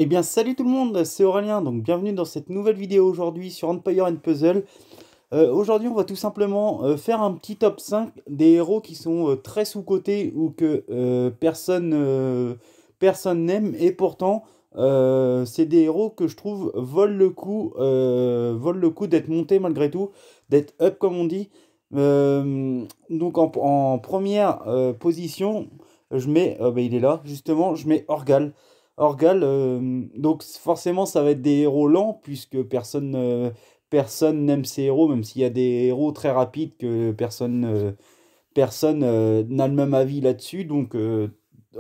Eh bien, salut tout le monde, c'est Aurélien, donc bienvenue dans cette nouvelle vidéo aujourd'hui sur Empire and Puzzle. Aujourd'hui, on va tout simplement faire un petit top 5 des héros qui sont très sous-cotés ou que personne n'aime. Et pourtant, c'est des héros que je trouve volent le coup d'être montés malgré tout, d'être up comme on dit. Donc en première position, il est là justement, je mets Orgal. Orgal, donc forcément ça va être des héros lents puisque personne n'aime ces héros, même s'il y a des héros très rapides que personne n'a le même avis là-dessus. Donc,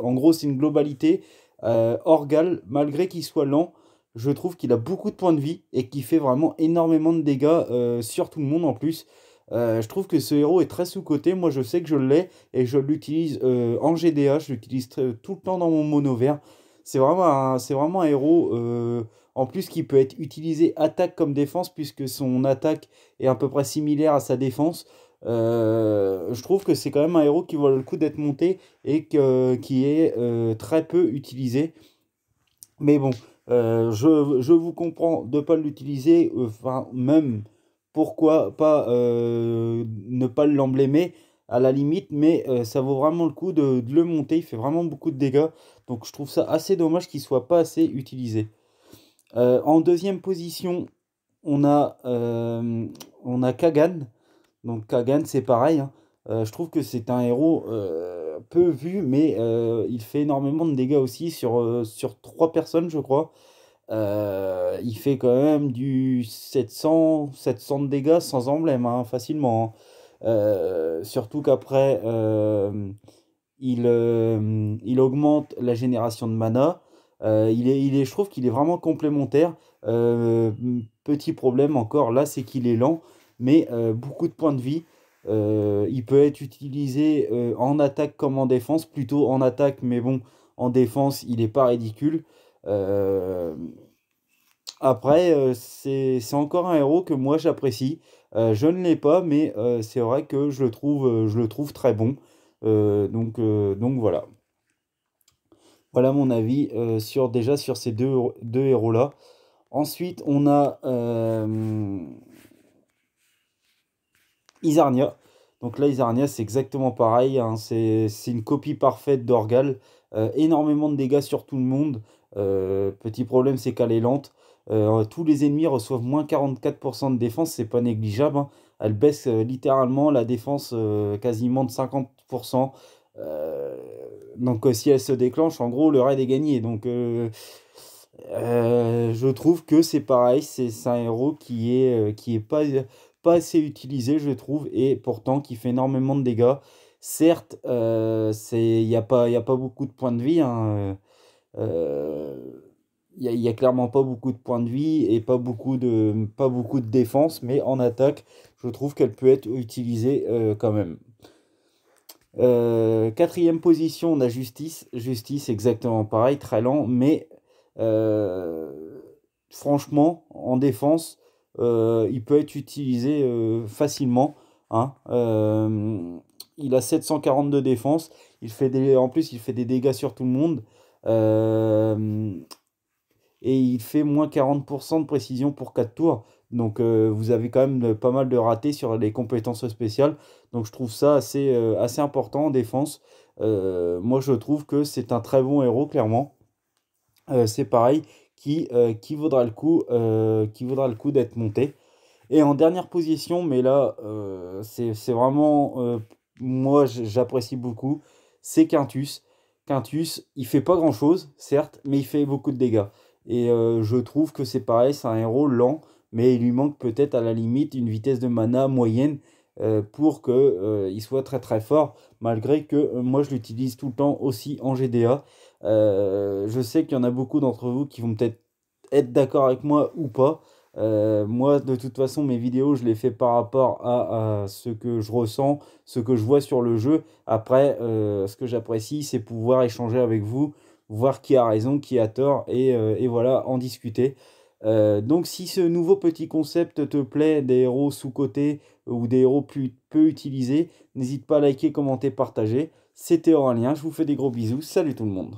en gros, c'est une globalité. Orgal, malgré qu'il soit lent, je trouve qu'il a beaucoup de points de vie et qu'il fait vraiment énormément de dégâts sur tout le monde en plus. Je trouve que ce héros est très sous-coté. Moi, je sais que je l'ai et je l'utilise en GDA. Je l'utilise tout le temps dans mon mono vert. C'est vraiment un héros. En plus, qui peut être utilisé attaque comme défense, puisque son attaque est à peu près similaire à sa défense. Je trouve que c'est quand même un héros qui vaut le coup d'être monté et qui est très peu utilisé. Mais bon, je vous comprends de ne pas l'utiliser. Enfin, même pourquoi pas ne pas l'emblémer à la limite, mais ça vaut vraiment le coup de le monter. Il fait vraiment beaucoup de dégâts. Donc je trouve ça assez dommage qu'il soit pas assez utilisé. En deuxième position, on a, euh, on a Kagan. Donc Kagan, c'est pareil, hein. Je trouve que c'est un héros peu vu, mais il fait énormément de dégâts aussi sur 3 personnes, je crois. Il fait quand même du 700 de dégâts sans emblème, hein, facilement, hein. Surtout qu'après, il augmente la génération de mana. Je trouve qu'il est vraiment complémentaire. Euh, Petit problème encore, là, c'est qu'il est lent, mais beaucoup de points de vie. Il peut être utilisé en attaque comme en défense, plutôt en attaque, mais bon, en défense, il n'est pas ridicule. Euh, Après, c'est encore un héros que moi j'apprécie. Je ne l'ai pas, mais c'est vrai que je le trouve très bon. Donc voilà. Voilà mon avis déjà sur ces deux héros-là. Ensuite, on a Isarnia. Donc là, Isarnia, c'est exactement pareil, hein. C'est une copie parfaite d'Orgal. Énormément de dégâts sur tout le monde. Petit problème, c'est qu'elle est lente. Tous les ennemis reçoivent moins 44% de défense, c'est pas négligeable, hein. Elle baisse littéralement la défense quasiment de 50%. Euh, donc si elle se déclenche, en gros, le raid est gagné. Donc je trouve que c'est pareil, c'est un héros qui est pas assez utilisé, je trouve, et pourtant qui fait énormément de dégâts. Certes, il y a pas beaucoup de points de vie, hein. Il y a clairement pas beaucoup de points de vie et pas beaucoup de défense, mais en attaque, je trouve qu'elle peut être utilisée quand même. Quatrième position, on a Justice. Justice, exactement pareil, très lent, mais euh, franchement, en défense, il peut être utilisé facilement, hein. Il a 740 de défense. En plus, il fait des dégâts sur tout le monde. Euh, et il fait moins 40% de précision pour 4 tours. Donc vous avez quand même pas mal de ratés sur les compétences spéciales. Donc je trouve ça assez important en défense. Moi je trouve que c'est un très bon héros, clairement. C'est pareil, qui vaudra le coup d'être monté. Et en dernière position, mais là c'est vraiment, moi j'apprécie beaucoup, c'est Quintus. Quintus, il fait pas grand-chose, certes, mais il fait beaucoup de dégâts. Et je trouve que c'est pareil, c'est un héros lent, mais il lui manque peut-être à la limite une vitesse de mana moyenne pour que, il soit très très fort, malgré que moi je l'utilise tout le temps aussi en GDA. Je sais qu'il y en a beaucoup d'entre vous qui vont peut-être être d'accord avec moi ou pas. Moi, de toute façon, mes vidéos, je les fais par rapport à ce que je ressens, ce que je vois sur le jeu. Après, ce que j'apprécie, c'est pouvoir échanger avec vous, voir qui a raison, qui a tort, et voilà, en discuter. Donc, si ce nouveau petit concept te plaît, des héros sous-cotés ou des héros plus peu utilisés, n'hésite pas à liker, commenter, partager. C'était Aurélien, je vous fais des gros bisous. Salut tout le monde.